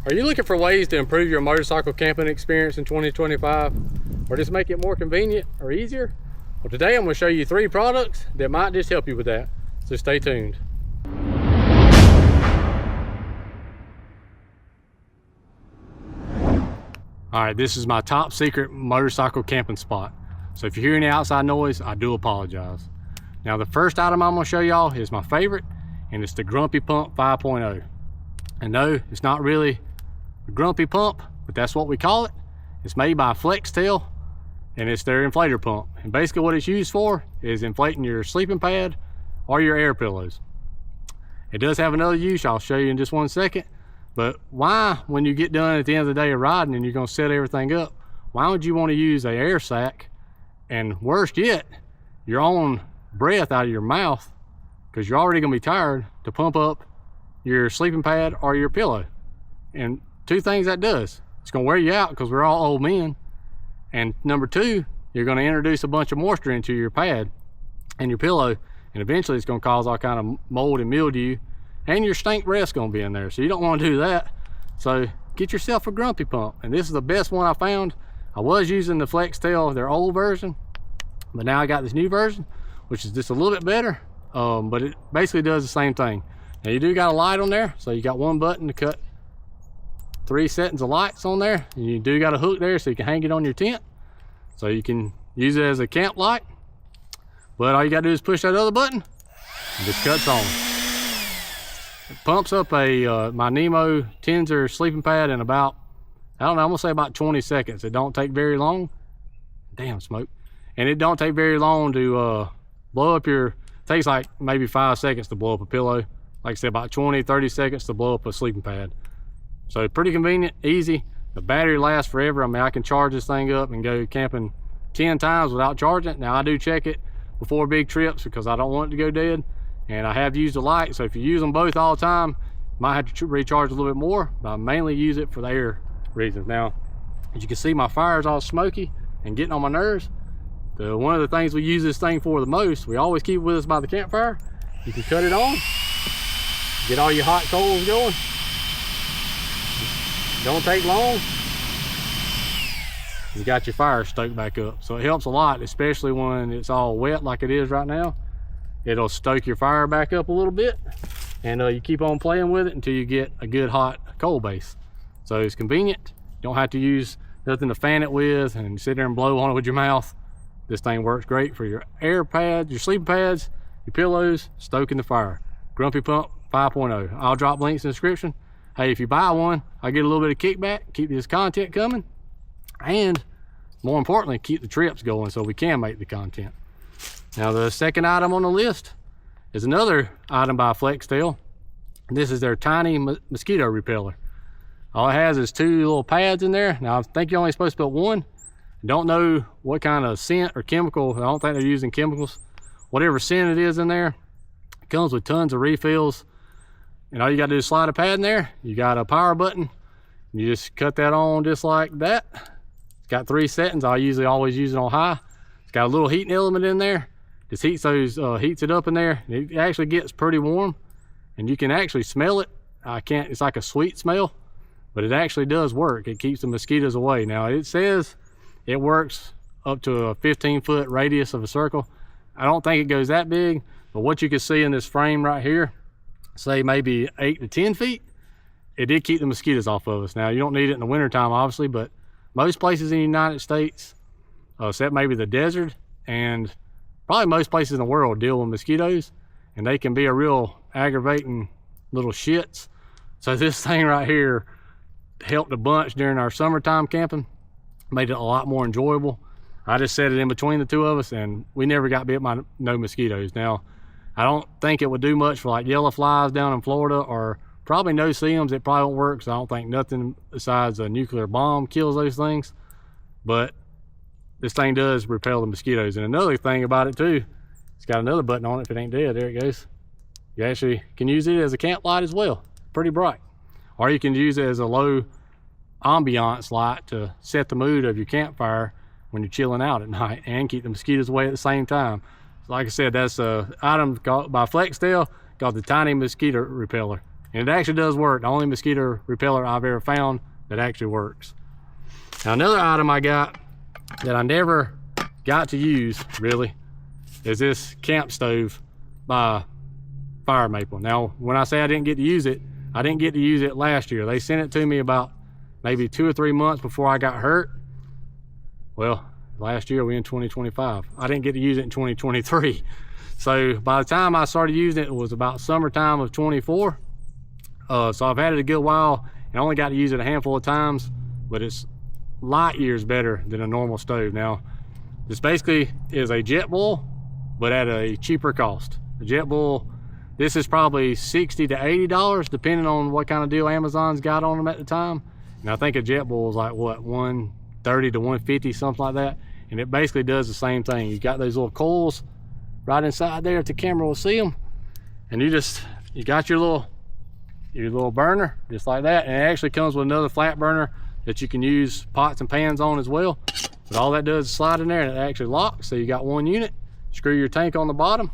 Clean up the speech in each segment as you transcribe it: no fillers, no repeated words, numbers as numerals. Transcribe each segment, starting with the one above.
Are you looking for ways to improve your motorcycle camping experience in 2025? Or just make it more convenient or easier? Well, today I'm going to show you 3 products that might just help you with that. So stay tuned. Alright, this is my top secret motorcycle camping spot. So if you hear any outside noise, I do apologize. Now the first item I'm going to show y'all is my favorite, and it's the Grumpy Pump 5.0. And no, it's not really a Grumpy pump, but that's what we call it. It's made by Flextail, and it's their inflator pump. And basically what it's used for is inflating your sleeping pad or your air pillows. It does have another use I'll show you in just one second. But why, when you get done at the end of the day of riding and you're going to set everything up, why would you want to use an air sac, and worst yet, your own breath out of your mouth, because you're already going to be tired, to pump up your sleeping pad or your pillow? And 2 things that does: it's going to wear you out because we're all old men, and number 2, you're going to introduce a bunch of moisture into your pad and your pillow, and eventually it's going to cause all kind of mold and mildew, and your stink breath's going to be in there, so you don't want to do that. So get yourself a Grumpy pump, and this is the best one I found. I was using the Flextail, their old version, but now I got this new version, which is just a little bit better, but it basically does the same thing. Now you do got a light on there, so you got one button to cut 3 settings of lights on there, and you do got a hook there so you can hang it on your tent, so you can use it as a camp light. But all you gotta do is push that other button and just cuts on. It pumps up a my Nemo Tensor sleeping pad in about, I don't know, I'm gonna say about 20 seconds. It don't take very long. Damn smoke. And it don't take very long to blow up your, takes like maybe 5 seconds to blow up a pillow. Like I said, about 20-30 seconds to blow up a sleeping pad. So pretty convenient, easy. The battery lasts forever. I mean, I can charge this thing up and go camping 10 times without charging it. Now I do check it before big trips because I don't want it to go dead. And I have used a light, so if you use them both all the time, you might have to recharge a little bit more, but I mainly use it for the air reasons. Now, as you can see, my fire's all smoky and getting on my nerves. One of the things we use this thing for the most, we always keep it with us by the campfire. You can cut it on, get all your hot coals going. Don't take long. You got your fire stoked back up. So it helps a lot, especially when it's all wet like it is right now. It'll stoke your fire back up a little bit, and you keep on playing with it until you get a good hot coal base. So it's convenient. You don't have to use nothing to fan it with and sit there and blow on it with your mouth. This thing works great for your air pads, your sleeping pads, your pillows, stoking the fire. Grumpy Pump 5.0. I'll drop links in the description. Hey, if you buy one, I get a little bit of kickback, keep this content coming, and more importantly, keep the trips going so we can make the content. Now the second item on the list is another item by Flextail. This is their tiny mosquito repeller. All it has is 2 little pads in there. Now I think you're only supposed to put 1. Don't know what kind of scent or chemical. I don't think they're using chemicals. Whatever scent it is in there, it comes with tons of refills. And all you gotta do is slide a pad in there. You got a power button. You just cut that on just like that. It's got 3 settings. I usually always use it on high. It's got a little heating element in there. Just heats it up in there. It actually gets pretty warm, and you can actually smell it. It's like a sweet smell, but it actually does work. It keeps the mosquitoes away. Now it says it works up to a 15-foot radius of a circle. I don't think it goes that big, but what you can see in this frame right here, say maybe 8 to 10 feet, it did keep the mosquitoes off of us. Now you don't need it in the wintertime obviously, but most places in the United States, except maybe the desert, and probably most places in the world, deal with mosquitoes, and they can be a real aggravating little shits. So this thing right here helped a bunch during our summertime camping, made it a lot more enjoyable. I just set it in between the 2 of us, and we never got bit by no mosquitoes. Now I don't think it would do much for like yellow flies down in Florida, or probably no-see-ums. It probably won't work, so I don't think nothing besides a nuclear bomb kills those things. But this thing does repel the mosquitoes. And another thing about it too, it's got another button on it. If it ain't dead, there it goes. You actually can use it as a camp light as well. Pretty bright. Or you can use it as a low ambiance light to set the mood of your campfire when you're chilling out at night and keep the mosquitoes away at the same time. So like I said, that's an item by Flextail called the Tiny Mosquito Repeller. And it actually does work. The only mosquito repeller I've ever found that actually works. Now another item I got that I never got to use really is this camp stove by Firemaple. Now when I say I didn't get to use it, I didn't get to use it last year. They sent it to me about maybe 2 or 3 months before I got hurt. Well, last year we in 2025. I didn't get to use it in 2023. So by the time I started using it, it was about summertime of 24. So I've had it a good while and I only got to use it a handful of times, but it's light years better than a normal stove. Now, this basically is a jet boil, but at a cheaper cost. The jet boil, this is probably $60 to $80, depending on what kind of deal Amazon's got on them at the time. And I think a jet boil is like what, $130 to $150, something like that. And it basically does the same thing. You got those little coils right inside there, if the camera will see them, and you got your little burner just like that, and it actually comes with another flat burner that you can use pots and pans on as well. But all that does is slide in there and it actually locks. So you got one unit, screw your tank on the bottom.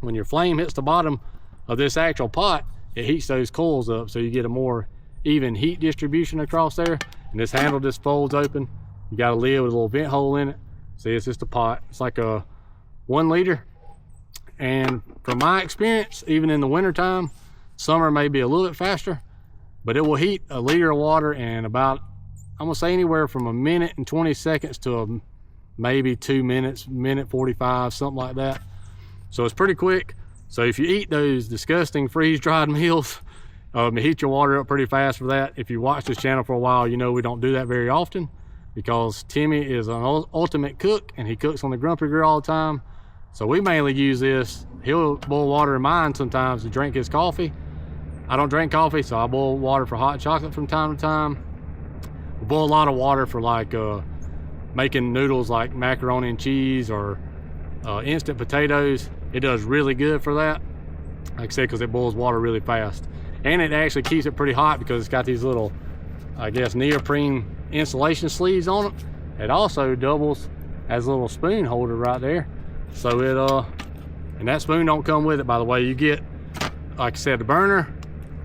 When your flame hits the bottom of this actual pot, it heats those coils up, so you get a more even heat distribution across there. And this handle just folds open. You got a lid with a little vent hole in it. See, it's just a pot. It's like a 1 liter. And from my experience, even in the winter time, summer may be a little bit faster, but it will heat a liter of water in about, I'm gonna say anywhere from 1 minute and 20 seconds to maybe 2 minutes, minute 45, something like that. So it's pretty quick. So if you eat those disgusting freeze-dried meals, it heats your water up pretty fast for that. If you watch this channel for a while, you know we don't do that very often because Timmy is an ultimate cook and he cooks on the Grumpy grill all the time. So we mainly use this. He'll boil water in mine sometimes to drink his coffee. I don't drink coffee, so I boil water for hot chocolate from time to time. We boil a lot of water for like making noodles like macaroni and cheese or instant potatoes. It does really good for that, like I said, because it boils water really fast. And it actually keeps it pretty hot because it's got these little, I guess, neoprene insulation sleeves on it. It also doubles as a little spoon holder right there. So it, and that spoon don't come with it, by the way. You get, like I said, the burner,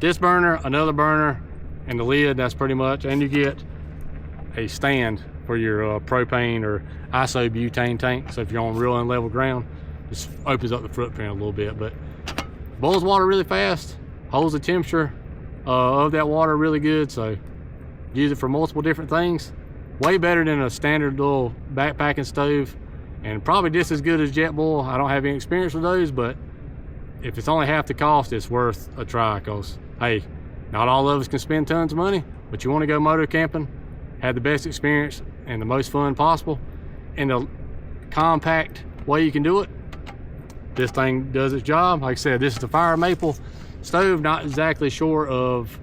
this burner, another burner, and the lid, that's pretty much. And you get a stand for your propane or isobutane tank. So if you're on real unlevel ground, this opens up the footprint a little bit, but boils water really fast, holds the temperature of that water really good. So use it for multiple different things. Way better than a standard little backpacking stove, and probably just as good as jet boil. I don't have any experience with those, but if it's only half the cost, it's worth a try, because hey, not all of us can spend tons of money, but you want to go moto camping, have the best experience and the most fun possible in the compact way you can do it. This thing does its job. Like I said, this is the Firemaple stove. Not exactly sure of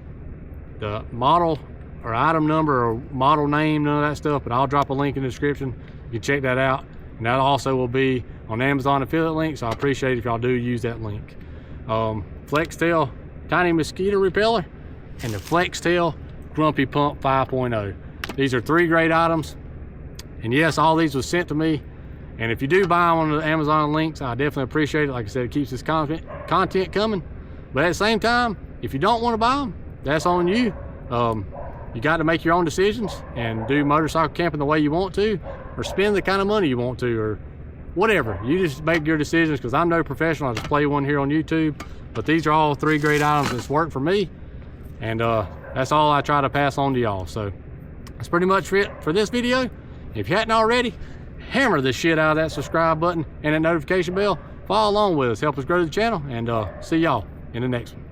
the model or item number or model name, none of that stuff, but I'll drop a link in the description. You can check that out. And that also will be on Amazon affiliate link, so I appreciate it if y'all do use that link. Flextail tiny mosquito repeller and the Flextail Grumpy Pump 5.0. These are 3 great items. And yes, all these was sent to me. And if you do buy one of the Amazon links, I definitely appreciate it. Like I said, it keeps this content coming. But at the same time, if you don't want to buy them, that's on you. You got to make your own decisions and do motorcycle camping the way you want to, or spend the kind of money you want to, or whatever. You just make your decisions, because I'm no professional. I just play one here on YouTube. But these are all 3 great items that's worked for me. And that's all I try to pass on to y'all. So that's pretty much it for this video. If you hadn't already, hammer the shit out of that subscribe button and that notification bell. Follow along with us, help us grow the channel, and see y'all in the next one.